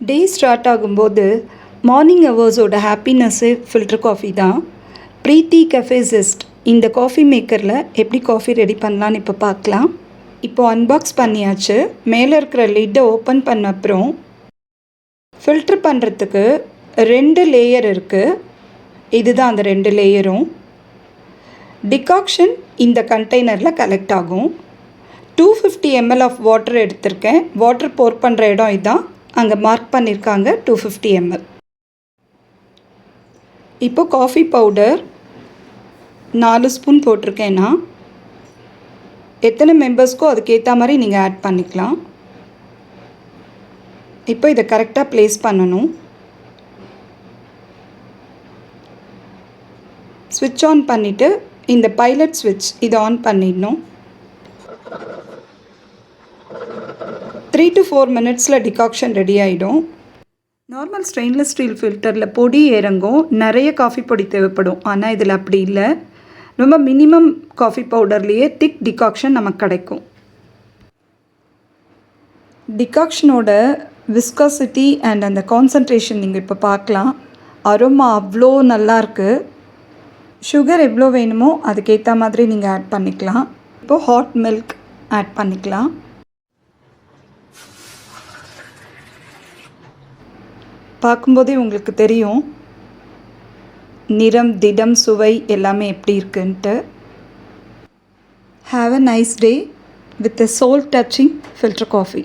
Day start ஆகும்போது morning ஹவர்ஸோட happiness filter coffee தான். Preethi cafe just இந்த காஃபி மேக்கரில் எப்படி காஃபி ரெடி பண்ணலான்னு இப்போ பார்க்கலாம். இப்போது அன்பாக்ஸ் பண்ணியாச்சு. மேலே இருக்கிற லிட்டை ஓப்பன் பண்ண அப்புறம் ஃபில்ட்ரு பண்ணுறதுக்கு 2 லேயர் இருக்குது. இதுதான் அந்த 2 லேயரும். டிகாக்ஷன் இந்த கண்டெய்னரில் கலெக்ட் ஆகும். 250 ml ஆஃப் வாட்டர் எடுத்திருக்கேன். வாட்டர் போர் பண்ணுற இடம் இதுதான். அங்கே மார்க் பண்ணியிருக்காங்க 250 ml. இப்போது காஃபி பவுடர் 4 ஸ்பூன் போட்டிருக்கேன்னா எத்தனை மெம்பர்ஸ்க்கோ அதுக்கேற்ற மாதிரி நீங்கள் ஆட் பண்ணிக்கலாம். இப்போ இதை கரெக்டாக ப்ளேஸ் பண்ணணும். ஸ்விட்ச் ஆன் பண்ணிவிட்டு இந்த பைலட் ஸ்விட்ச் இதை ஆன் பண்ணிடணும். 3 to 4 மினிட்ஸில் டிகாக்ஷன் ரெடி ஆகிடும். நார்மல் ஸ்டெயின்லெஸ் ஸ்டீல் ஃபில்டரில் பொடி இறங்கும், நிறைய காஃபி பொடி தேவைப்படும். ஆனால் இதில் அப்படி இல்லை. ரொம்ப மினிமம் காஃபி பவுடர்லேயே திக் டிகாக்ஷன் நமக்கு கிடைக்கும். டிகாக்ஷனோட விஸ்காசிட்டி அண்ட் அந்த கான்சன்ட்ரேஷன் நீங்கள் இப்போ பார்க்கலாம். அரோமா அவ்வளோ நல்லாயிருக்கு. சுகர் எவ்வளோ வேணுமோ அதுக்கேற்ற மாதிரி நீங்கள் ஆட் பண்ணிக்கலாம். இப்போது ஹாட் மில்க் ஆட் பண்ணிக்கலாம். பார்க்கும்போதே உங்களுக்கு தெரியும் நிறம், திடம், சுவை எல்லாமே எப்படி இருக்குன்ட்டு. Have a nice day with a soul touching filter coffee.